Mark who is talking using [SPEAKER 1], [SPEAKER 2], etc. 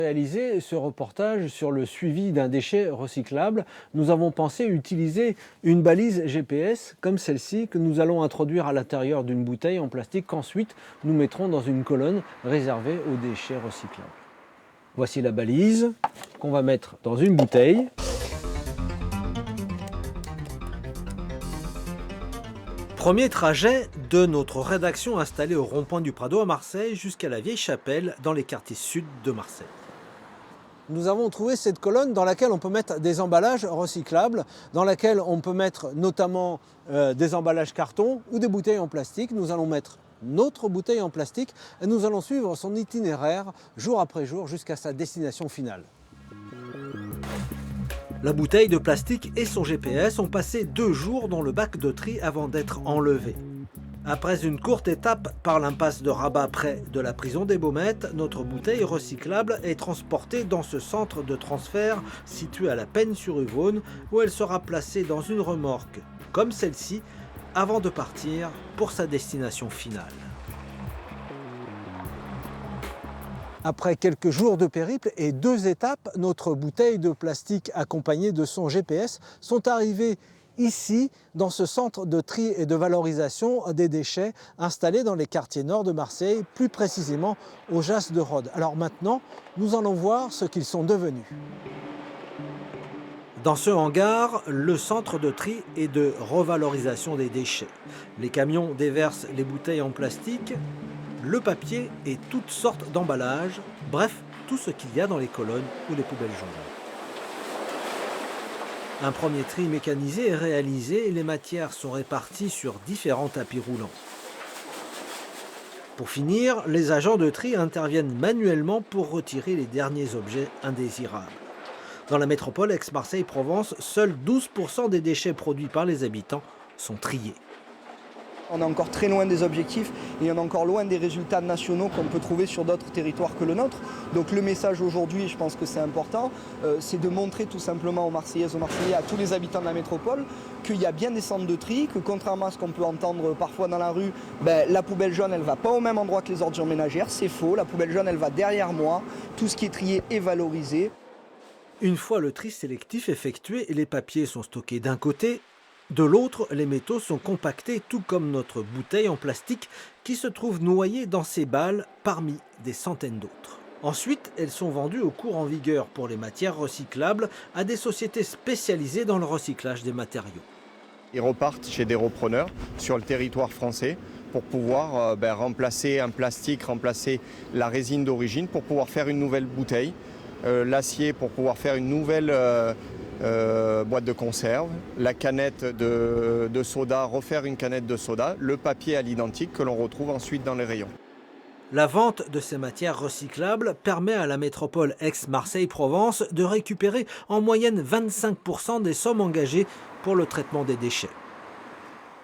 [SPEAKER 1] Réaliser ce reportage sur le suivi d'un déchet recyclable, nous avons pensé utiliser une balise GPS comme celle-ci que nous allons introduire à l'intérieur d'une bouteille en plastique qu'ensuite nous mettrons dans une colonne réservée aux déchets recyclables. Voici la balise qu'on va mettre dans une bouteille. Premier trajet de notre rédaction installée au rond-point du Prado à Marseille jusqu'à la Vieille Chapelle dans les quartiers sud de Marseille. Nous avons trouvé cette colonne dans laquelle on peut mettre des emballages recyclables, dans laquelle on peut mettre notamment des emballages carton ou des bouteilles en plastique. Nous allons mettre notre bouteille en plastique et nous allons suivre son itinéraire jour après jour jusqu'à sa destination finale. La bouteille de plastique et son GPS ont passé 2 jours dans le bac de tri avant d'être enlevés. Après une courte étape par l'impasse de Rabat près de la prison des Baumettes, notre bouteille recyclable est transportée dans ce centre de transfert situé à la Penne-sur-Yvonne où elle sera placée dans une remorque comme celle-ci avant de partir pour sa destination finale. Après quelques jours de périple et 2 étapes, notre bouteille de plastique accompagnée de son GPS sont arrivées ici, dans ce centre de tri et de valorisation des déchets installé dans les quartiers nord de Marseille, plus précisément au Jas de Rhodes. Alors maintenant, nous allons voir ce qu'ils sont devenus. Dans ce hangar, le centre de tri et de revalorisation des déchets. Les camions déversent les bouteilles en plastique, le papier et toutes sortes d'emballages, bref, tout ce qu'il y a dans les colonnes ou les poubelles jaunes. Un premier tri mécanisé est réalisé et les matières sont réparties sur différents tapis roulants. Pour finir, les agents de tri interviennent manuellement pour retirer les derniers objets indésirables. Dans la métropole Aix-Marseille-Provence, seuls 12% des déchets produits par les habitants sont triés.
[SPEAKER 2] On est encore très loin des objectifs et on est encore loin des résultats nationaux qu'on peut trouver sur d'autres territoires que le nôtre. Donc le message aujourd'hui, je pense que c'est important, c'est de montrer tout simplement aux Marseillaises, aux Marseillais, à tous les habitants de la métropole qu'il y a bien des centres de tri, que contrairement à ce qu'on peut entendre parfois dans la rue, la poubelle jaune elle ne va pas au même endroit que les ordures ménagères, c'est faux, la poubelle jaune elle va derrière moi, tout ce qui est trié est valorisé.
[SPEAKER 1] Une fois le tri sélectif effectué, les papiers sont stockés d'un côté. De l'autre, les métaux sont compactés, tout comme notre bouteille en plastique qui se trouve noyée dans ces balles parmi des centaines d'autres. Ensuite, elles sont vendues au cours en vigueur pour les matières recyclables à des sociétés spécialisées dans le recyclage des matériaux.
[SPEAKER 3] Ils repartent chez des repreneurs sur le territoire français pour pouvoir remplacer un plastique, remplacer la résine d'origine pour pouvoir faire une nouvelle bouteille, l'acier pour pouvoir faire une nouvelle boîte de conserve, la canette de soda, refaire une canette de soda, le papier à l'identique que l'on retrouve ensuite dans les rayons.
[SPEAKER 1] La vente de ces matières recyclables permet à la métropole Aix-Marseille-Provence de récupérer en moyenne 25% des sommes engagées pour le traitement des déchets.